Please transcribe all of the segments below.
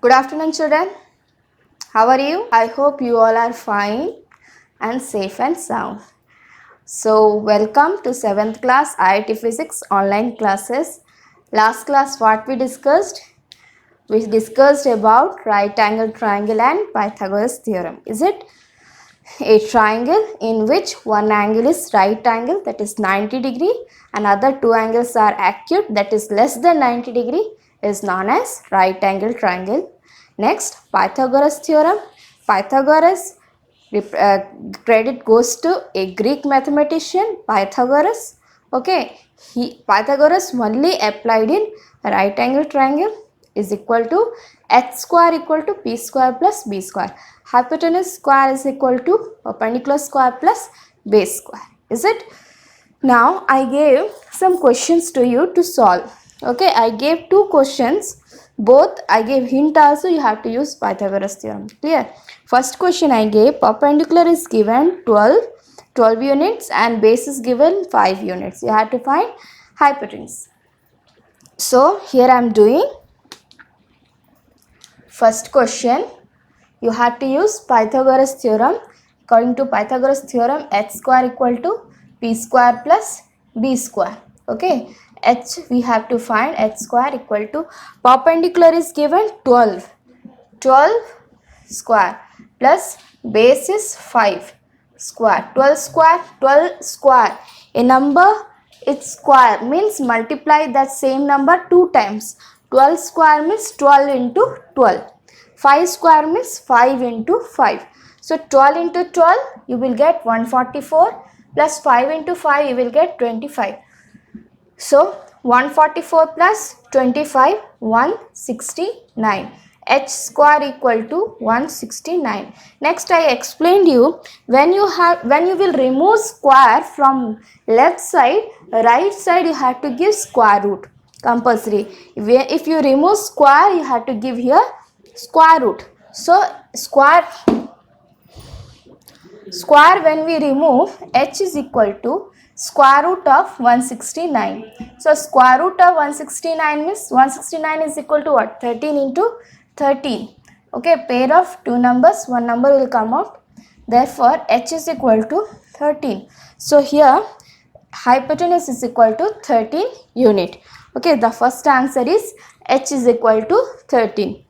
Good afternoon, children. How are you? I hope you all are fine and safe and sound. So, welcome to 7th class IIT Physics online classes. Last class, what we discussed? We discussed about right angle triangle and Pythagoras theorem. Is it? A triangle in which one angle is right angle, that is 90 degree, and other two angles are acute, that is less than 90 degree, is known as right angle triangle. Next, Pythagoras theorem. Pythagoras, credit goes to a Greek mathematician, Pythagoras. Okay, Pythagoras only applied in right angle triangle is equal to h square equal to p square plus b square. Hypotenuse square is equal to perpendicular square plus base square. Is it? Now I gave some questions to you to solve. Okay, I gave two questions. Both I gave hint also, you have to use Pythagoras theorem. Clear? First question I gave, perpendicular is given 12 units and base is given 5 units. You have to find hypotenuse. So here I am doing first question. You have to use Pythagoras theorem. According to Pythagoras theorem, h square equal to p square plus b square. Okay, h we have to find h square equal to perpendicular is given 12 square plus base is 5 square. 12 square. A number, its square means multiply that same number 2 times. 12 square means 12 into 12. 5 square means 5 into 5. So 12 into 12 you will get 144 plus 5 into 5 you will get 25. So 144 plus 25, 169. H square equal to 169. Next I explained you, when you will remove square from left side, right side you have to give square root compulsory. If you remove square you have to give here square root. So square when we remove, h is equal to square root of 169. So square root of 169 means 169 is equal to what? 13 into 13. Okay, pair of two numbers, one number will come out. Therefore h is equal to 13. So here hypotenuse is equal to 13 unit. Okay, the first answer is h is equal to 13.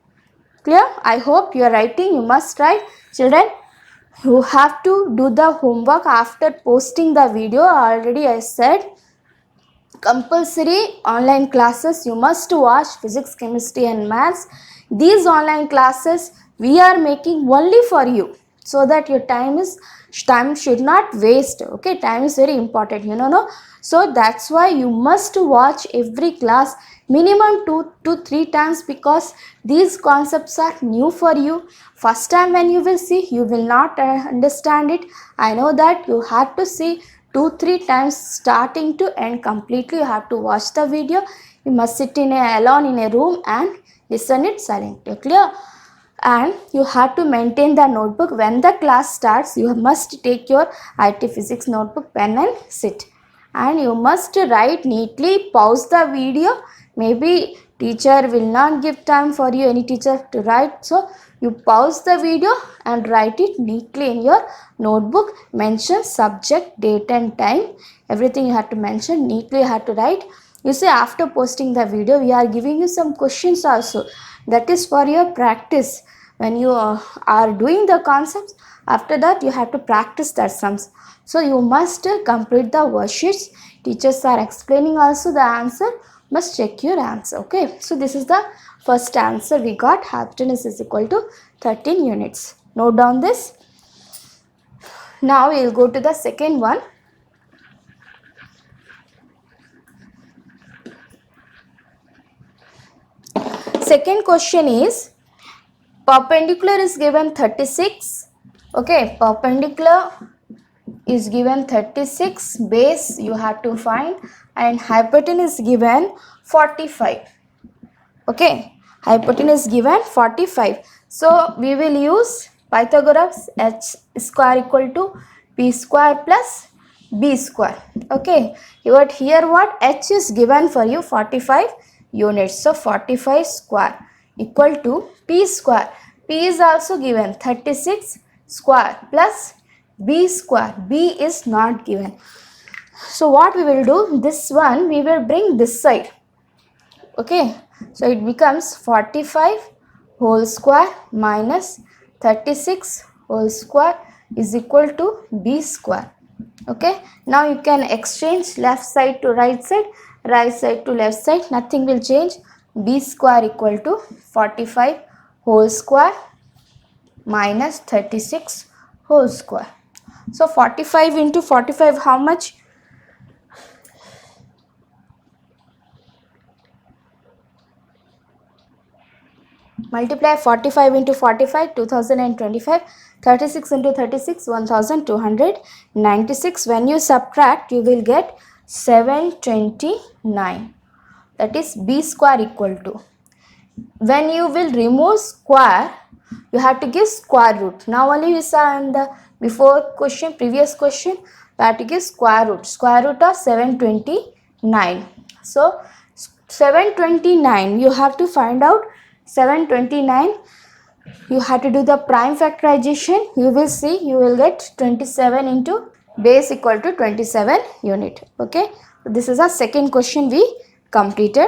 Clear? I hope you are writing. You must write, children. You have to do the homework after posting the video. Already I said compulsory online classes you must watch, physics, chemistry and maths. These online classes we are making only for you, so that your time should not waste. Okay, time is very important, no? So that's why you must watch every class minimum 2 to 3 times, because these concepts are new for you. First time when you will see, you will not understand it. I know that you have to see 2-3 times starting to end completely. You have to watch the video. You must sit alone in a room and listen it silently. Clear? And you have to maintain the notebook. When the class starts, you must take your IT physics notebook, pen and sit. And you must write neatly. Pause the video. Maybe teacher will not give time for you, any teacher, to write. So you pause the video and write it neatly in your notebook. Mention subject, date and time. Everything you have to mention neatly, you have to write. You see, after posting the video, we are giving you some questions also. That is for your practice. When you are doing the concepts, after that you have to practice that sums. So you must complete the worksheets. Teachers are explaining also the answer. Must check your answer. Okay, so this is the first answer we got. Hypotenuse is equal to 13 units. Note down this. Now we will go to the second one. Second question is, perpendicular is given 36. Okay, perpendicular is given 36, base you have to find, and hypotenuse is given 45. Okay, hypotenuse is given 45. So we will use Pythagoras, h square equal to p square plus b square. Okay, but here what h is given for you 45 units. So 45 square. equal to p square. P is also given 36 square plus b square. B is not given. So what we will do, this one we will bring this side. Okay, so it becomes 45 whole square minus 36 whole square is equal to b square. Okay, now you can exchange left side to right side to left side, nothing will change. B square equal to 45 whole square minus 36 whole square. So 45 into 45 how much? Multiply 45 into 45, 2025, 36 into 36, 1296. When you subtract, you will get 729. That is b square equal to. When you will remove square, you have to give square root. Now only we saw in the previous question, we have to give square root of 729. So 729, you have to find out 729. You have to do the prime factorization. You will see, you will get 27 into base equal to 27 unit. Okay, this is our second question we completed.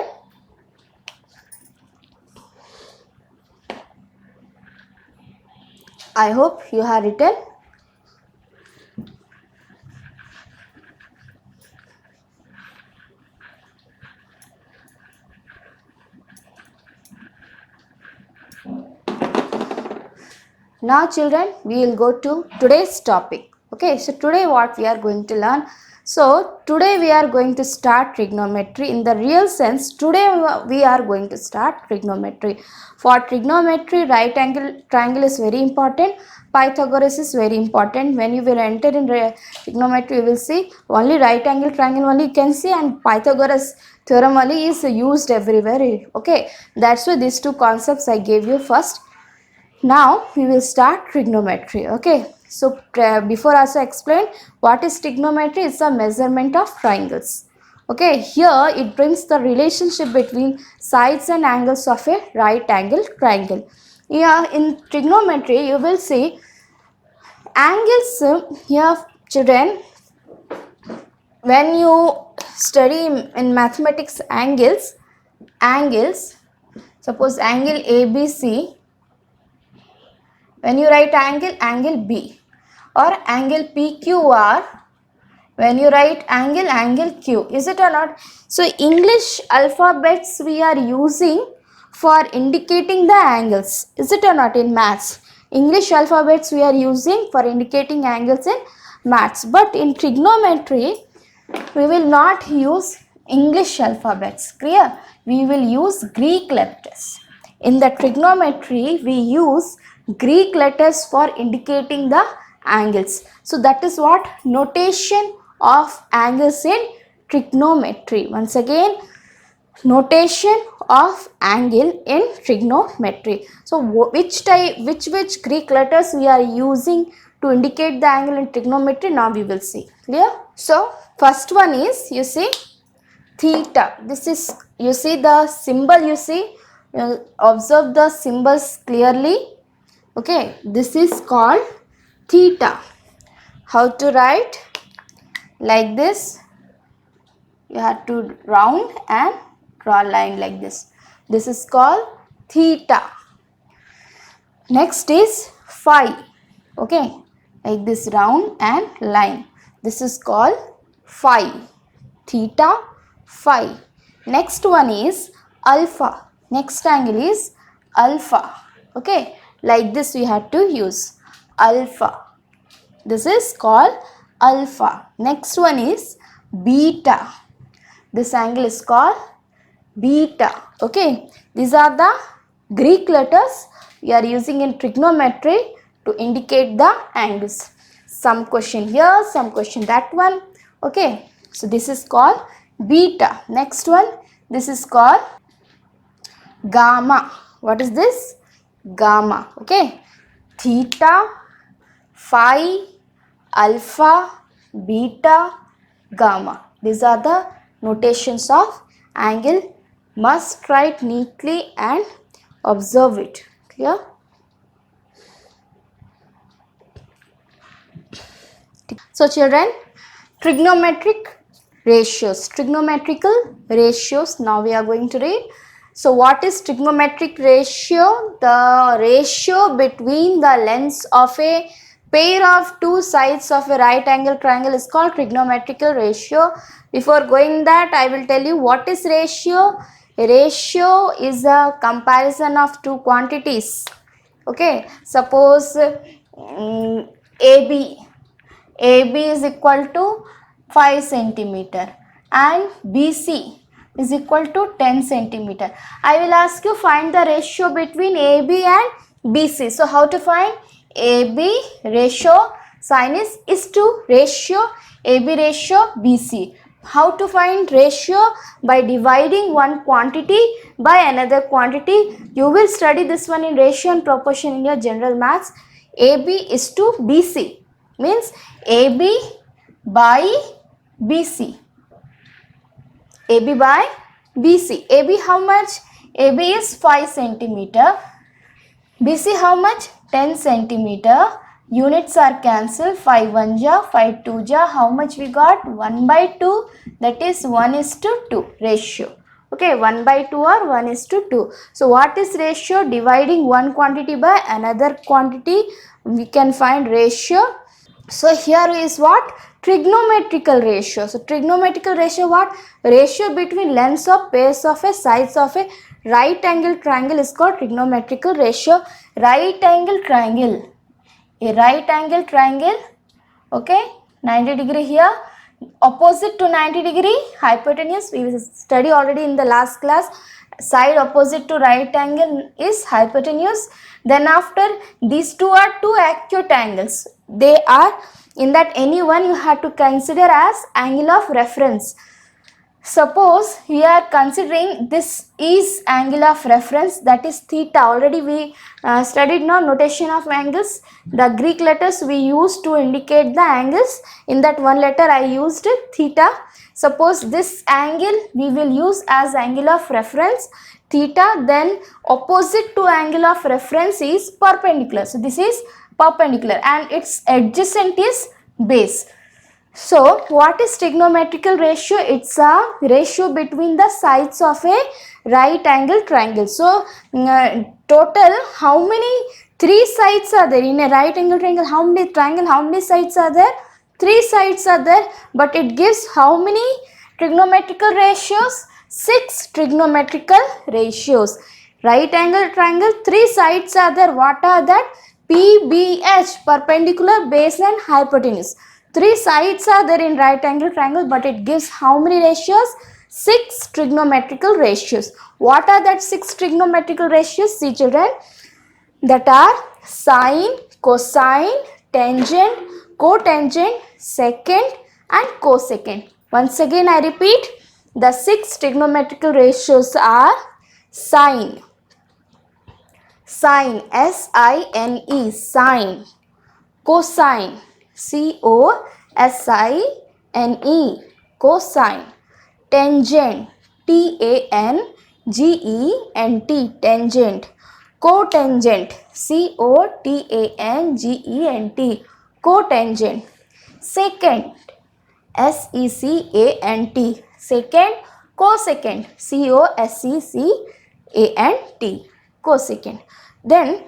I hope you have written. Now children, we will go to today's topic. Okay, so today what we are going to learn. So today we are going to start trigonometry in the real sense. Today we are going to start trigonometry. For trigonometry, right angle triangle is very important. Pythagoras is very important. When you will enter in trigonometry, you will see only right angle triangle only you can see, and Pythagoras theorem only is used everywhere. Okay, that's why these two concepts I gave you first. Now we will start trigonometry. Okay, so before also explain what is trigonometry. It's a measurement of triangles. Okay, here it brings the relationship between sides and angles of a right angle triangle. Yeah, in trigonometry you will see angles. Here children, when you study in mathematics angles, suppose angle ABC. When you write angle B, or angle PQR, when you write angle Q, is it or not? So English alphabets we are using for indicating the angles, is it or not, in maths? English alphabets we are using for indicating angles in maths, but in trigonometry we will not use English alphabets. Clear? We will use Greek letters. In the trigonometry we use Greek letters for indicating the angles. So that is what notation of angles in trigonometry. Once again, notation of angle in trigonometry. So which Greek letters we are using to indicate the angle in trigonometry, now we will see. Clear? So first one is, you see, theta. This is, you see the symbol, you see, observe the symbols clearly. Okay, this is called theta. How to write? Like this. You have to round and draw a line like this. This is called theta. Next is phi. Okay, like this, round and line. This is called phi. Theta, phi. Next one is alpha. Next angle is alpha. Okay, like this we have to use alpha. This is called alpha. Next one is beta. This angle is called beta. Okay, these are the Greek letters we are using in trigonometry to indicate the angles. Some question here, some question that one. Okay, so this is called beta. Next one, this is called gamma. What is this? Gamma. Okay, theta, phi, alpha, beta, gamma. These are the notations of angle. Must write neatly and Observe it. Clear? So children, trigonometric ratios. Trigonometrical ratios. Now we are going to read. So what is trigonometric ratio? The ratio between the lengths of a pair of two sides of a right angle triangle is called trigonometrical ratio. Before going that, I will tell you what is ratio. A ratio is a comparison of two quantities. Okay, suppose AB is equal to 5 centimeter and BC is equal to 10 centimeter. I will ask you find the ratio between AB and BC. So how to find? AB ratio, sign is to ratio, AB ratio, BC. How to find ratio? By dividing one quantity by another quantity. You will study this one in ratio and proportion in your general maths. AB is to BC means AB by BC. AB by BC. AB how much? AB is 5 centimeter. BC how much? 10 centimeter. Units are cancelled. 5 1 ja, 5 2 ja. How much we got? 1 by 2. That is 1:2 ratio. Okay, 1 by 2 or 1:2. So what is ratio? Dividing one quantity by another quantity. We can find ratio. So here is what? Trigonometrical ratio. So trigonometrical ratio what? Ratio between lengths of pairs of a sides of a right angle triangle is called trigonometrical ratio. Right angle triangle. A right angle triangle. Okay. 90 degree here. Opposite to 90 degree hypotenuse. We studied already in the last class. Side opposite to right angle is hypotenuse. Then after these two are two acute angles. They are in that any one you have to consider as angle of reference. Suppose we are considering this is angle of reference, that is theta. Already we studied now notation of angles. The Greek letters we use to indicate the angles. In that one letter I used theta. Suppose this angle we will use as angle of reference theta, then opposite to angle of reference is perpendicular. So this is perpendicular and its adjacent is base. So what is trigonometrical ratio? It's a ratio between the sides of a right angle triangle. So total how many? 3 sides are there in a right angle triangle. How many triangle? How many sides are there? 3 sides are there, but it gives how many trigonometrical ratios? 6 trigonometrical ratios. Right angle triangle, 3 sides are there. What are that? PBH, perpendicular, base and hypotenuse. 3 sides are there in right angle triangle, but it gives how many ratios? 6 trigonometrical ratios. What are that 6 trigonometrical ratios? See children, that are sine, cosine, tangent, cotangent, secant and cosecant. Once again I repeat, the 6 trigonometrical ratios are sine, S-I-N-E, sine, cosine, C-O-S-I-N-E, cosine, tangent, T-A-N-G-E-N-T, tangent, cotangent, C-O-T-A-N-G-E-N-T, cotangent, secant, S-E-C-A-N-T, secant, cosecant, C-O-S-E-C-A-N-T, cosecant. Then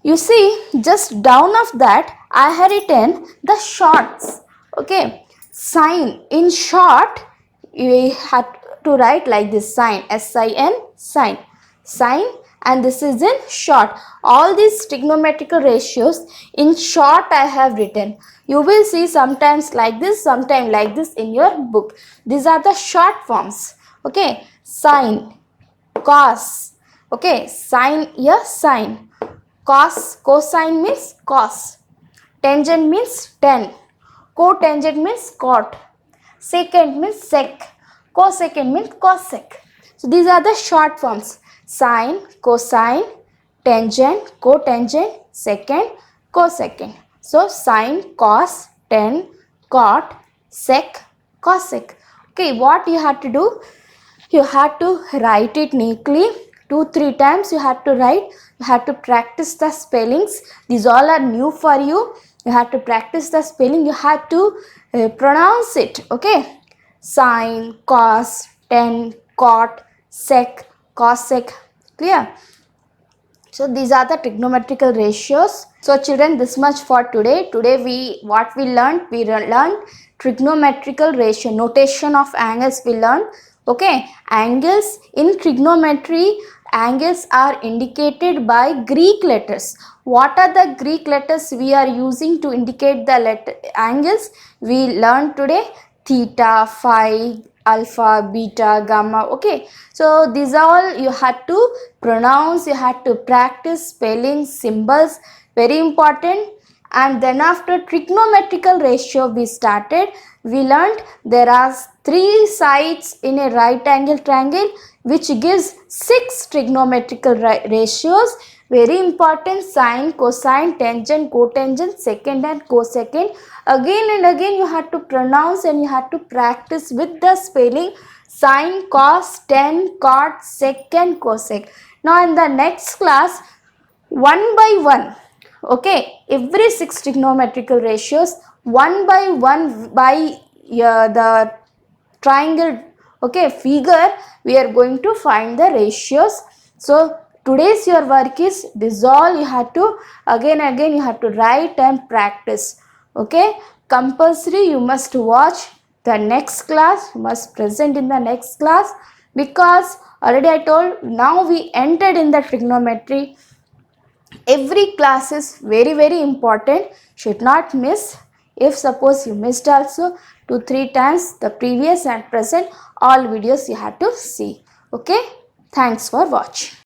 you see just down of that I have written the shorts. Okay, sine, in short you have to write like this, sine, S-I-N, sine, sine, and this is in short. All these trigonometrical ratios in short I have written. You will see sometimes like this, sometimes like this in your book. These are the short forms. Okay, sine, cos. Okay, sine, here sine. Cos, cosine means cos. Tangent means tan. Cotangent means cot. Secant means sec. Cosecant means cosec. So these are the short forms. Sine, cosine, tangent, cotangent, secant, cosecant. So sine, cos, tan, cot, sec, cosec. Okay, what you have to do? You have to write it neatly. 2-3 times you had to write. You had to practice the spellings. These all are new for you. You had to practice the spelling. You had to pronounce it. Okay. Sine, cos, tan, cot, sec, cosec. Clear? So these are the trigonometrical ratios. So children, this much for today. Today we learned trigonometrical ratio, notation of angles we learned. Okay, angles in trigonometry, angles are indicated by Greek letters. What are the Greek letters we are using to indicate the angles? We learned today theta, phi, alpha, beta, gamma. Okay, so these are all you had to pronounce, you had to practice spelling, symbols, very important. And then after trigonometrical ratio we started. We learned there are 3 sides in a right angle triangle which gives 6 trigonometrical ratios. Very important: sine, cosine, tangent, cotangent, secant and cosecant. Again and again you had to pronounce and you had to practice with the spelling: sine, cos, tan, cot, sec and cosec. Now in the next class, one by one, okay, every 6 trigonometrical ratios, one by one by the triangle, okay, figure, we are going to find the ratios. So today's your work is this. All you have to again you have to write and practice. Okay, compulsory you must watch the next class, you must present in the next class, because already I told, now we entered in the trigonometry. Every class is very important, should not miss. If suppose you missed also 2-3 times the previous and present, all videos you have to see. Okay, thanks for watching.